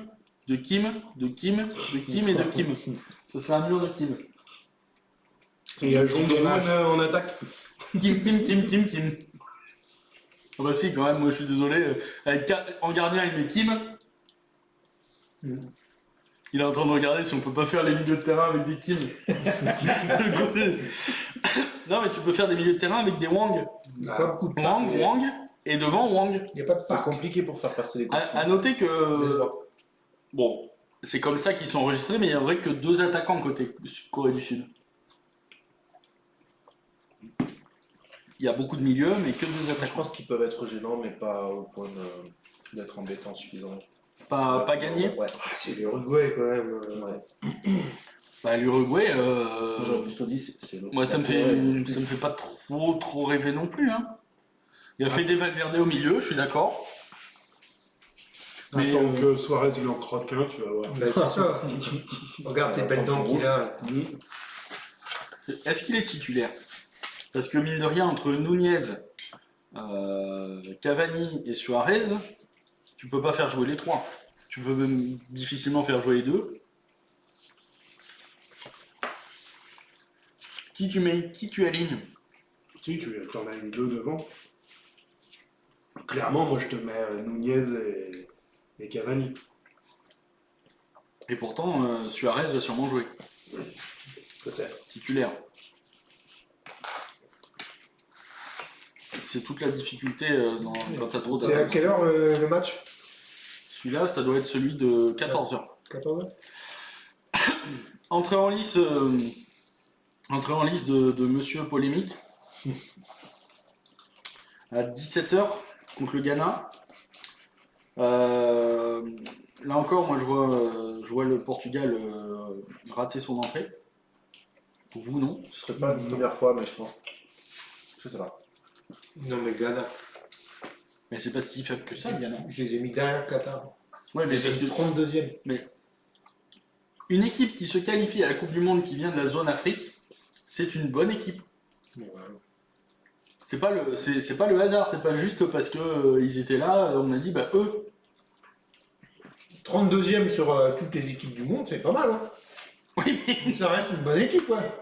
de Kim, de Kim, de Kim et de Kim. Ce sera un mur de Kim. Et il y a Jong en attaque. Kim, Kim, Kim, Kim, Kim. Ah bah si, quand même, moi je suis désolé. En gardien, il met Kim. Il est en train de regarder si on peut pas faire les milieux de terrain avec des Kim. Non, mais tu peux faire des milieux de terrain avec des Wang. Il n'y a pas beaucoup de Wang, parcs. Wang, et devant Wang. Il n'y a pas de C'est parc. compliqué pour faire passer les consignes. À noter Les que. joueurs. Bon, c'est comme ça qu'ils sont enregistrés, mais il n'y a vrai que 2 attaquants côté Corée du Sud. Il y a beaucoup de milieux, mais que 2 Je attaquants. pense qu'ils peuvent être gênants, mais pas au point d'être embêtants suffisant. Pas gagné. Ouais. Ah, c'est l'Uruguay quand même. Ouais. Bah, l'Uruguay, Moi, j'aurais plutôt dit c'est l'autre. moi ça me fait pas trop rêver non plus. Hein. Il a fait des Valverde au milieu, je suis d'accord. Mais Tant que Suarez il en croque un, tu vas voir. Bah, c'est ça. Regarde ces belles dents qu'il a. est-ce qu'il est titulaire? Parce que mine de rien, entre Nunez, Cavani et Suarez, tu peux pas faire jouer les 3. Tu peux même difficilement faire jouer les 2. Qui tu mets? Qui tu alignes? Si, tu en as une 2 devant. Clairement, moi je te mets Nunez et Cavani. Et pourtant, Suarez va sûrement jouer. Peut-être. Titulaire. C'est toute la difficulté quand t'as trop C'est à d'attaques. quelle heure le match? Celui-là, ça doit être celui de 14h. 14h. Entrée en lice de Monsieur Polémique à 17h contre le Ghana. Là encore, moi je vois le Portugal rater son entrée. Pour vous, non? Ce serait pas une première fois, mais je pense. Je sais pas. Non, mais Ghana. Mais c'est pas si faible que ça, le Ghana. Je les ai mis derrière Qatar. Ouais, mais parce que 32e. une équipe qui se qualifie à la Coupe du Monde qui vient de la zone Afrique, c'est une bonne équipe. C'est pas le hasard, c'est pas juste parce que ils étaient là, on a dit bah eux. 32e sur toutes les équipes du monde, c'est pas mal. Hein. Oui, mais, Ça reste une bonne équipe, ouais.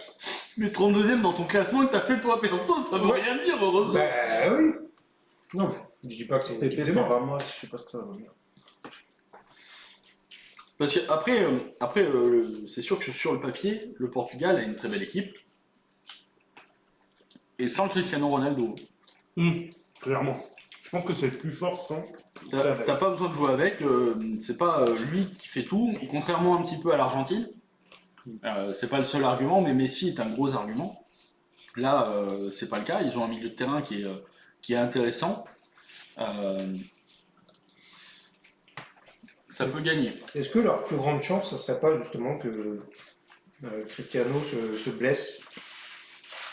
mais 32e dans ton classement que t'as fait toi perso, ça veut Ouais. rien dire heureusement. Bah oui. Non, je dis pas que c'est une équipe PP de sur merde. 20 mois, je sais pas ce que ça va donner. Parce que après c'est sûr que sur le papier, le Portugal a une très belle équipe. Et sans Cristiano Ronaldo, Clairement. Je pense que c'est le plus fort sans. t'as pas besoin de jouer avec, c'est pas lui qui fait tout, et contrairement un petit peu à l'Argentine, c'est pas le seul argument, mais Messi est un gros argument. Là, c'est pas le cas, ils ont un milieu de terrain qui est intéressant. Ça peut gagner. Est-ce que leur plus grande chance, ça serait pas justement que Cristiano se blesse,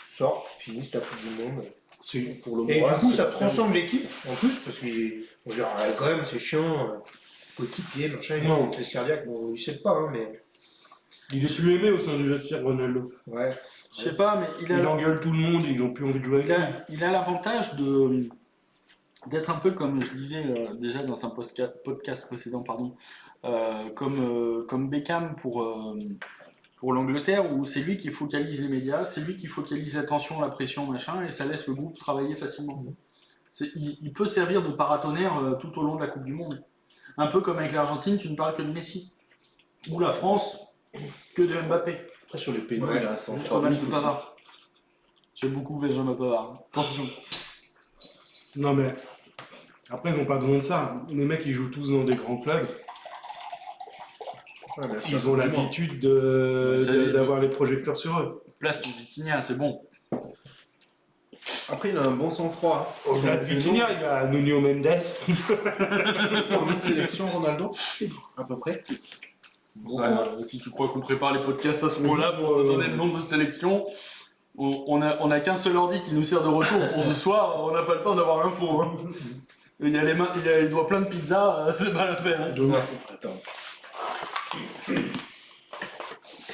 sorte, finisse la Coupe du Monde? Pour le Et moral, du coup, c'est ça pas transcende l'équipe, en plus, parce qu'on dirait, ah, quand même, c'est chiant, coéquipier, machin, il a Non. une crise cardiaque, bon, il sait pas, hein, mais... Il est plus aimé au sein du vestiaire, Ronaldo. Ouais. Je sais pas, mais Il engueule tout le monde, ils n'ont plus envie de jouer avec lui. il a l'avantage d'être un peu comme je disais déjà dans un podcast précédent, pardon, comme Beckham pour l'Angleterre, où c'est lui qui focalise les médias, c'est lui qui focalise l'attention, la pression, machin, et ça laisse le groupe travailler facilement. Il peut servir de paratonnerre tout au long de la Coupe du Monde. Un peu comme avec l'Argentine, tu ne parles que de Messi. Ou la France, que de Mbappé. Après, sur les pénaux, Ouais. il a un sens Sur le match de Pavard. J'aime beaucoup Benjamin Pavard. Attention. Non mais. Après, ils n'ont pas besoin de ça. Les mecs, ils jouent tous dans des grands clubs. Ils ont l'habitude d'avoir les projecteurs sur eux. Place pour Vitinha, c'est bon. Après, il a un bon sang-froid. Au-delà de Vitinha, il y a Nuno Mendes. Combien de sélections, Ronaldo? À peu près. Si tu crois qu'on prépare les podcasts à ce moment-là pour te donner le nombre de sélections, On a qu'un seul ordi qui nous sert de retour pour ce soir, on n'a pas le temps d'avoir l'info. Hein. Il doit plein de pizzas, c'est pas la peine. Hein. Ouais. Attends.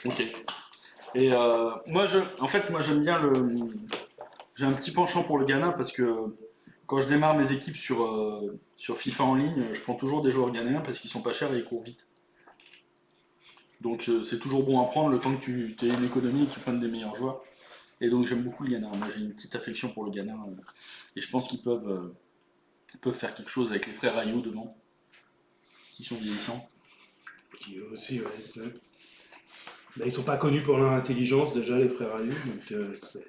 Ok. Et moi j'aime bien j'ai un petit penchant pour le Ghana parce que quand je démarre mes équipes sur FIFA en ligne, je prends toujours des joueurs ghanéens parce qu'ils sont pas chers et ils courent vite. Donc c'est toujours bon à prendre le temps que tu aies une économie et que tu prennes des meilleurs joueurs. Et donc j'aime beaucoup le Ghana. Moi j'ai une petite affection pour le Ghana et je pense qu'ils peuvent faire quelque chose avec les frères Ayou devant, qui sont vieillissants. Qui aussi, ouais. Là, ils sont pas connus pour leur intelligence déjà, les frères Ayou, donc c'est.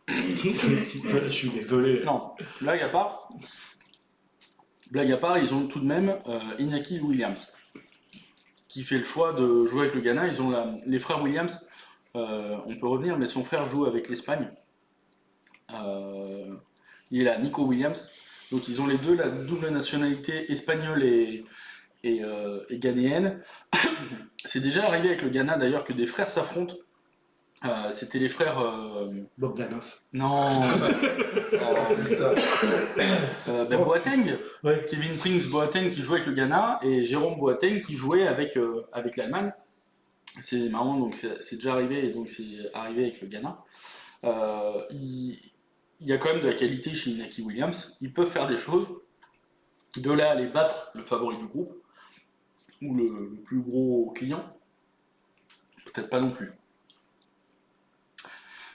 Je suis désolé. Non, blague à part, ils ont tout de même Iñaki Williams qui fait le choix de jouer avec le Ghana. Ils ont les frères Williams, on peut revenir, mais son frère joue avec l'Espagne. Il est là, Nico Williams. Donc ils ont les deux la double nationalité espagnole et ghanéenne. C'est déjà arrivé avec le Ghana d'ailleurs que des frères s'affrontent. C'était les frères. Bogdanov. Non. Boateng. Ouais. Kevin Prince Boateng qui jouait avec le Ghana et Jérôme Boateng qui jouait avec l'Allemagne. C'est marrant, donc c'est déjà arrivé et donc c'est arrivé avec le Ghana. Il y a quand même de la qualité chez Iñaki Williams. Ils peuvent faire des choses. De là à aller battre le favori du groupe ou le plus gros client, peut-être pas non plus.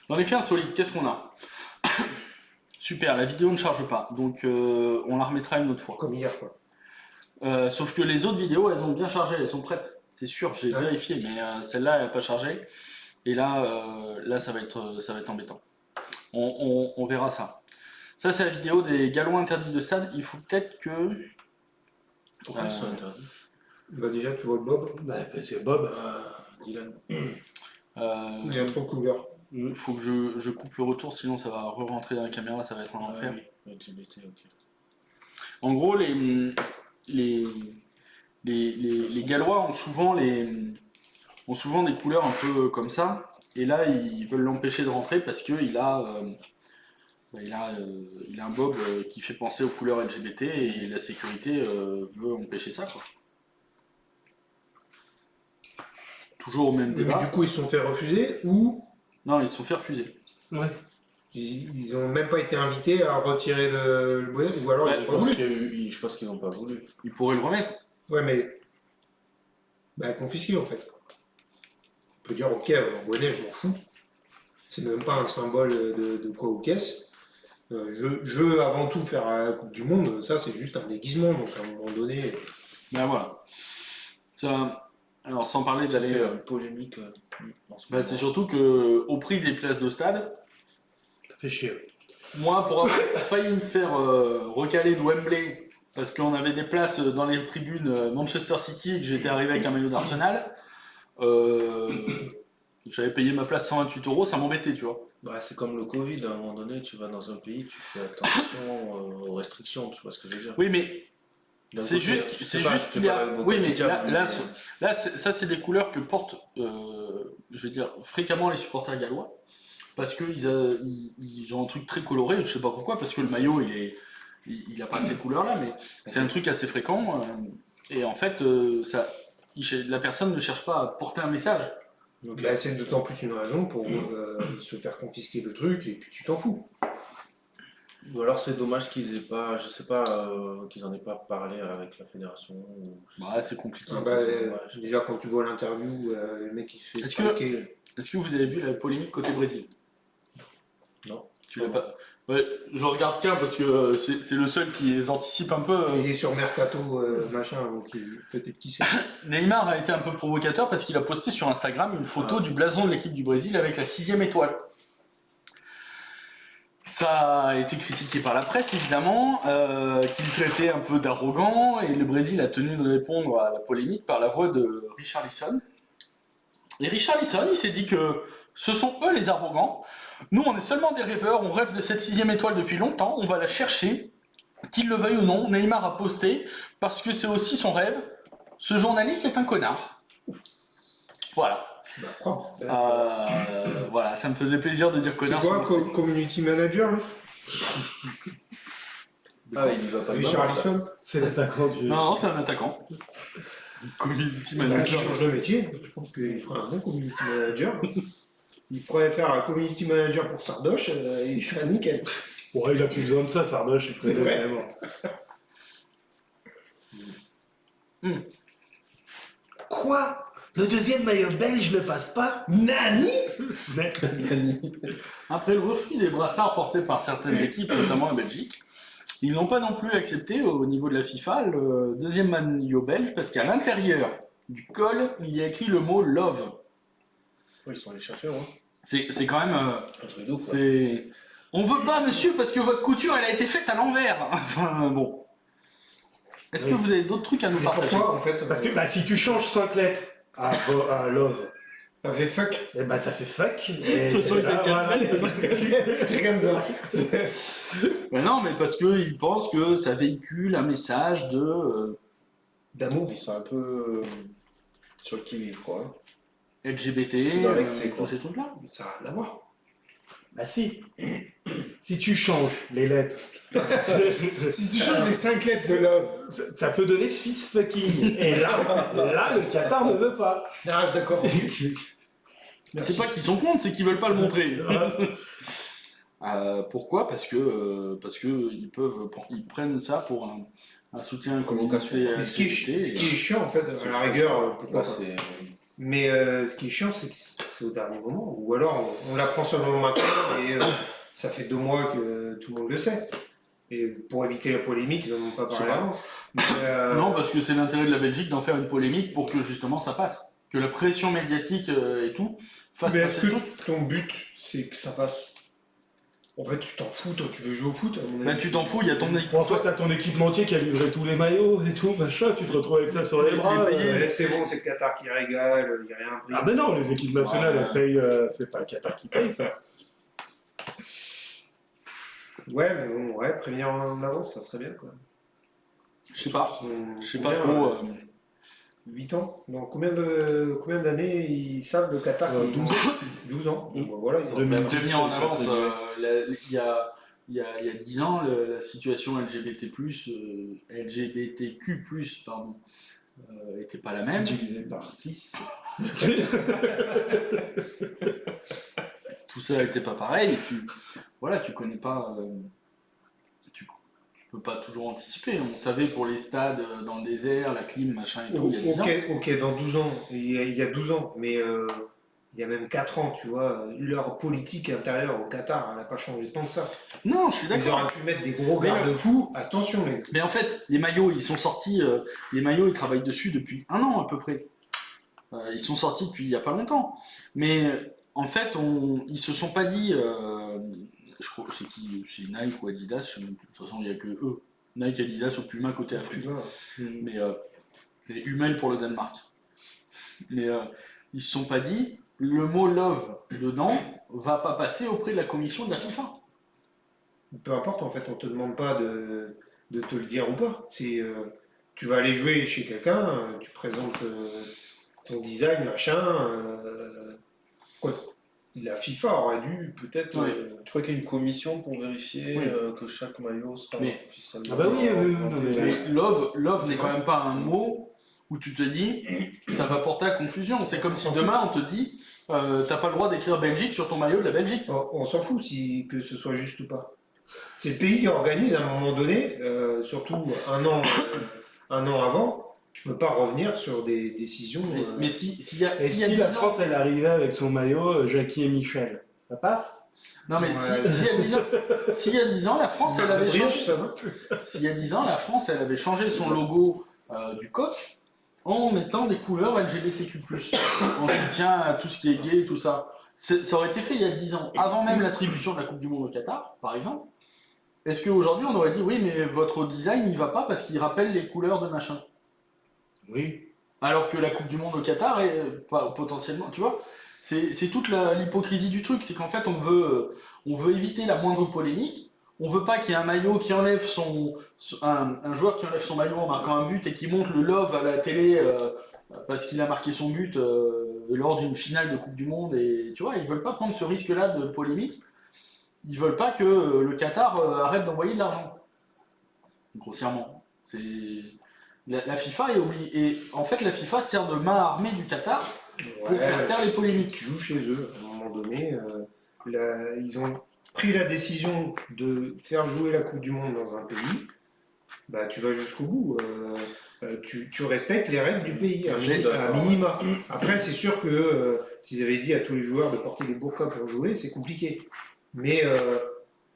Dans les faits insolites, qu'est-ce qu'on a? Super, la vidéo ne charge pas, donc on la remettra une autre fois. Comme hier, quoi. Sauf que les autres vidéos, elles ont bien chargé, elles sont prêtes. C'est sûr, j'ai vérifié, mais celle-là, elle n'a pas chargé. Et là, ça va être embêtant. On verra ça. Ça, c'est la vidéo des Gallois interdits de stade. Il faut peut-être que... Pourquoi ils sont interdits? Bah déjà, tu vois le Bob, Bah, c'est Bob. Dylan. il a trop couvert. Il faut que je coupe le retour, sinon ça va re-rentrer dans la caméra, ça va être un enfer. Oui, LGBT, ok. En gros, les Gallois ont souvent des couleurs un peu comme ça, et là ils veulent l'empêcher de rentrer parce qu'il a un bob qui fait penser aux couleurs LGBT et la sécurité veut empêcher ça, quoi. Toujours au même Mais débat. du coup, ils se sont fait refuser ou Non, ils se sont fait refuser. Ouais. ils ont même pas été invités à retirer le bonnet, ou alors Ouais, ils Je ont pas pense voulu. je pense qu'ils n'ont pas voulu. Ils pourraient le remettre. Ouais, mais confisqué en fait. On peut dire, ok, le bonnet, je m'en fous. C'est même pas un symbole de quoi aux caisses. Je veux avant tout faire la Coupe du Monde, ça c'est juste un déguisement, donc à un moment donné. Ben voilà. Ça, alors sans parler Ça d'aller... fait une polémique. En ce moment. c'est surtout que au prix des places de stade, Ça fait chier. moi pour avoir failli me faire recaler de Wembley parce qu'on avait des places dans les tribunes Manchester City et que j'étais arrivé avec un maillot d'Arsenal, j'avais payé ma place 128 €, ça m'embêtait, tu vois. Bah, c'est comme le Covid, à un moment donné, tu vas dans un pays, tu fais attention aux restrictions, tu vois ce que je veux dire. Oui, mais D'un c'est côté, juste je c'est sais pas, juste c'est qu'il y a... pas le mot Oui, mais applicable, là ça c'est des couleurs que portent, je veux dire, fréquemment les supporters gallois. Parce qu'ils ont un truc très coloré, je sais pas pourquoi, parce que le maillot il a pas ces couleurs-là, mais c'est un truc assez fréquent. Et en fait, la personne ne cherche pas à porter un message. Donc là, c'est d'autant plus une raison pour se faire confisquer le truc et puis tu t'en fous. Ou alors c'est dommage qu'ils aient pas, je sais pas, qu'ils en aient pas parlé avec la fédération. Ou je sais Bah, c'est compliqué. Ah déjà, quand tu vois l'interview, le mec il se fait Est-ce que- striker. Est-ce que vous avez vu la polémique côté Brésil? Non. Tu l'as pas? Ouais, je regarde qu'un parce que c'est le seul qui les anticipe un peu. Il est sur Mercato, machin, donc peut-être qui sait. Neymar a été un peu provocateur parce qu'il a posté sur Instagram une photo du blason de l'équipe du Brésil avec la 6e étoile. Ça a été critiqué par la presse évidemment, qu'il traitait un peu d'arrogant et le Brésil a tenu de répondre à la polémique par la voix de Richarlison. Et Richarlison, il s'est dit que ce sont eux les arrogants. Nous, on est seulement des rêveurs, on rêve de cette 6e étoile depuis longtemps, on va la chercher, qu'il le veuille ou non. Neymar a posté parce que c'est aussi son rêve. Ce journaliste est un connard. Voilà. Bah, propre. Voilà, ça me faisait plaisir de dire C'est connard. quoi, sur mon community manager, là Ah, il y va pas de Richard ballon, ça. Allison? C'est l'attaquant du. Non, c'est un attaquant. Community Bah, qui manager. change de métier. Je pense qu'il fera un bon community manager. Il pourrait faire un community manager pour Sardoche, il serait nickel. Ouais, il a plus besoin de ça, Sardoche, il C'est connaît, vrai. c'est bon. Quoi? Le deuxième maillot belge ne passe pas? Nani? Mais Après le refus des brassards portés par certaines équipes, notamment en Belgique, ils n'ont pas non plus accepté au niveau de la FIFA le deuxième maillot belge parce qu'à l'intérieur du col, il y a écrit le mot love. Ouais, ils sont allés chercher, hein. C'est quand même. Un truc de ouf. Ouais. C'est... On veut pas, monsieur, parce que votre couture, elle a été faite à l'envers. Enfin, bon. Est-ce que Oui. vous avez d'autres trucs à nous Mais partager? pourquoi, en fait parce que bah, si tu changes 5 lettres à love, Ça fait fuck. et bah ça fait fuck. Et, Ça change là, de voilà. Rien de bien. Mais non, mais parce qu'ils pensent que ça véhicule un message de D'amour. Ils sont un peu sur le qui-vive, quoi. Hein. LGBT, C'est dans l'excès, tous quoi. ces trucs-là. Ça n'a rien à voir. Bah si. Si tu changes les lettres, Si tu changes les 5 lettres de love. ça peut donner fist fucking. Et là, le Qatar ne veut pas. Ah, d'accord. C'est pas qu'ils sont contre, c'est qu'ils veulent pas le montrer. Pourquoi? Parce que ils prennent ça pour un soutien à la Convocation. communauté Mais ce qui est chiant, en fait, à la rigueur, pourquoi Là, pas. c'est. Mais ce qui est chiant, c'est que c'est au dernier moment. Ou alors, on l'apprend seulement maintenant et ça fait 2 mois que tout le monde le sait. Et pour éviter la polémique, ils n'en ont pas Je sais parlé pas. avant. Mais, Non, parce que c'est l'intérêt de la Belgique d'en faire une polémique pour que justement ça passe. Que la pression médiatique et tout fasse mais passer est-ce le que truc. ton but, c'est que ça passe? En fait, tu t'en fous, toi, tu veux jouer au foot à mon Bah, avis. tu t'en fous, il y a ton équipe. Bon, en fait, t'as ton équipementier qui a livré tous les maillots et tout, machin, tu te retrouves avec ça sur les bras. Les payés. Ouais, c'est bon, c'est le Qatar qui régale, il n'y a rien pris. Ah ben non, les équipes nationales, Ouais. elles payent, c'est pas le Qatar qui paye ça. Ouais, mais bon, ouais, prévenir en avance, ça serait bien, quoi. Je sais pas. Je sais pas Combien, trop. 8 ans? Non, combien d'années ils savent le Qatar? 12 ans. 12 ans. Bon, bah, voilà, ils ont 2000. Prévenir en avance. Prévenir. Il y a 10 ans, la situation LGBTQ+, pardon, était pas la même. Divisé par 6. Tout ça était pas pareil. Et tu connais pas. Tu peux pas toujours anticiper. On savait pour les stades dans le désert, la clim, machin et tout, il y a 10 ans. Ok, dans 12 ans, il y a 12 ans, mais il y a même 4 ans, tu vois, leur politique intérieure au Qatar, elle n'a pas changé tant que ça. Non, je suis Ils d'accord. auraient pu mettre des gros Mais garde-fous, attention les gars. Mais en fait, les maillots, ils sont sortis. Les maillots, ils travaillent dessus depuis 1 an à peu près. Ils sont sortis depuis il y a pas longtemps. Mais en fait, ils se sont pas dit. Je crois que c'est qui? C'est Nike ou Adidas, je sais même plus. De toute façon, il n'y a que eux. Nike, Adidas ou Puma côté Afrique. Mais c'est Hummel pour le Danemark. Mais ils se sont pas dit. Le mot love dedans va pas passer auprès de la commission de la FIFA. Peu importe, en fait, on te demande pas de te le dire ou pas. C'est, tu vas aller jouer chez quelqu'un, tu présentes ton design, machin. Quoi, la FIFA aurait dû peut-être. Oui. Je crois qu'il y a une commission pour vérifier Oui. que chaque maillot sera Mais- officiellement. Ah bah oui, oui, implanté. non, mais- Mais love n'est quand même pas un mot où tu te dis ça va porter à confusion. C'est comme si demain on te dit t'as pas le droit d'écrire Belgique sur ton maillot de la Belgique. On s'en fout que ce soit juste ou pas. C'est le pays qui organise à un moment donné, surtout un an avant, tu peux pas revenir sur des décisions. Mais s'il y a, Et s'il y a si 10 la ans- France, elle arrivait avec son maillot Jackie et Michel, ça passe? Non mais Ouais. s'il y a 10 ans, s'il y a 10 ans, la France c'est elle une marque avait de brioche, changé. ça, non? S'il y a 10 ans, la France elle avait changé son logo du coq en mettant des couleurs LGBTQ+, en soutien à tout ce qui est gay et tout ça. Ça aurait été fait il y a 10 ans, avant même l'attribution de la Coupe du Monde au Qatar, par exemple. Est-ce qu'aujourd'hui on aurait dit oui mais votre design il va pas parce qu'il rappelle les couleurs de machin? Oui. Alors que la Coupe du Monde au Qatar est potentiellement, tu vois, c'est toute l'hypocrisie du truc, c'est qu'en fait on veut éviter la moindre polémique, on veut pas qu'il y ait un maillot qui enlève un joueur qui enlève son maillot en marquant un but et qui montre le love à la télé parce qu'il a marqué son but lors d'une finale de Coupe du Monde. Et tu vois, ils veulent pas prendre ce risque-là de polémique. Ils veulent pas que le Qatar arrête d'envoyer de l'argent. Grossièrement. La FIFA est obligée. Et en fait, la FIFA sert de main armée du Qatar pour faire taire les polémiques. Tu joues chez eux. À un moment donné, ils ont pris la décision de faire jouer la Coupe du Monde dans un pays. Bah, tu vas jusqu'au bout. Tu respectes les règles du pays, à minima. Après, c'est sûr que s'ils avaient dit à tous les joueurs de porter des burkas pour jouer, c'est compliqué. Mais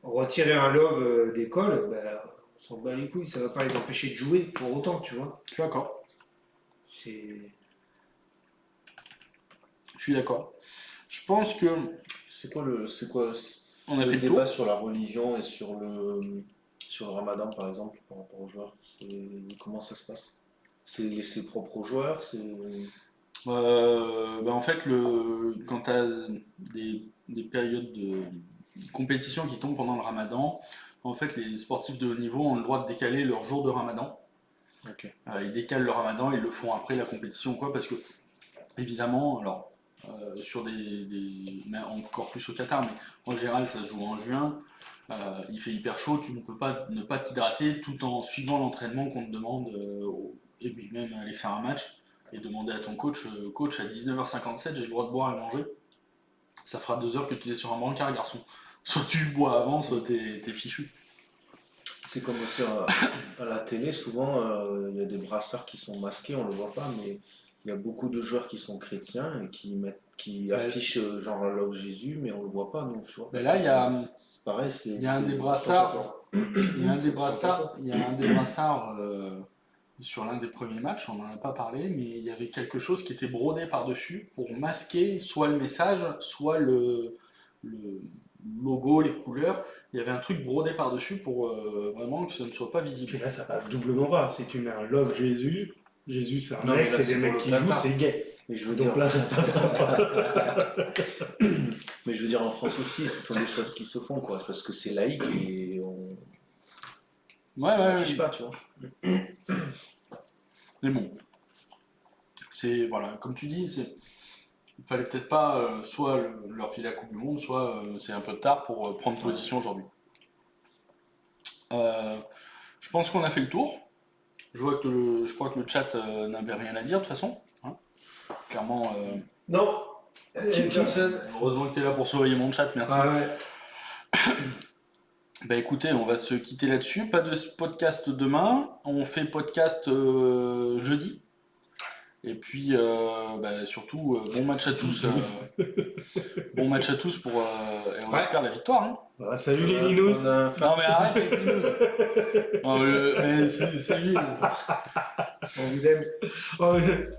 retirer un love d'école, bah, on s'en bat les couilles, ça va pas les empêcher de jouer pour autant, tu vois. Je suis d'accord. C'est... Je suis d'accord. Je pense que C'est quoi on a le fait le débat tour. sur la religion et sur le ramadan par exemple par rapport aux joueurs? Comment ça se passe? C'est ses propres joueurs, En fait, quand tu as des périodes de compétition qui tombent pendant le ramadan, en fait, les sportifs de haut niveau ont le droit de décaler leur jour de ramadan. Ok. Ils décalent le ramadan, ils le font après la compétition, quoi, parce que, évidemment, sur mais encore plus au Qatar, mais en général, ça se joue en juin. Il fait hyper chaud, tu ne peux pas ne pas t'hydrater tout en suivant l'entraînement qu'on te demande, et puis même aller faire un match et demander à ton coach, coach à 19h57, j'ai le droit de boire et manger. Ça fera 2 heures que tu es sur un brancard, garçon. Soit tu bois avant, soit t'es fichu. C'est comme aussi à la télé, souvent il y a des brassards qui sont masqués, on le voit pas, mais il y a beaucoup de joueurs qui sont chrétiens et qui affichent genre Love Jésus, mais on le voit pas, nous, tu vois. Mais là, C'est pareil, il y a un des brassards, sur l'un des premiers matchs, on n'en a pas parlé, mais il y avait quelque chose qui était brodé par-dessus pour masquer soit le message, soit le logo, les couleurs. Il y avait un truc brodé par-dessus pour vraiment que ça ne soit pas visible. Puis là, ça passe doublement pas. Si tu mets un Love Jésus, Jésus c'est un Non, mais mec, là, c'est c'est des mecs pour qui le jouent, Qatar. c'est gay. Mais je veux Donc dire, là, ça passera pas. mais je veux dire en France aussi, ce sont des choses qui se font, quoi, parce que c'est laïque et on n'affiche pas, tu vois. Mais bon, c'est voilà, comme tu dis, il fallait peut-être pas soit leur filer la Coupe du Monde, soit c'est un peu tard pour prendre position aujourd'hui. Je pense qu'on a fait le tour. Je crois que le chat n'avait rien à dire de toute façon. Hein. Clairement, Non, personne. heureusement que tu es là pour surveiller mon chat, merci. Ah ouais. Bah écoutez, on va se quitter là-dessus. Pas de podcast demain. On fait podcast jeudi. Et puis surtout, bon match à tous. Bon match à tous pour et on espère la victoire. Hein. Voilà, salut les Linous. Non mais arrête avec les news. Non, mais salut. On vous aime. Oh, mais-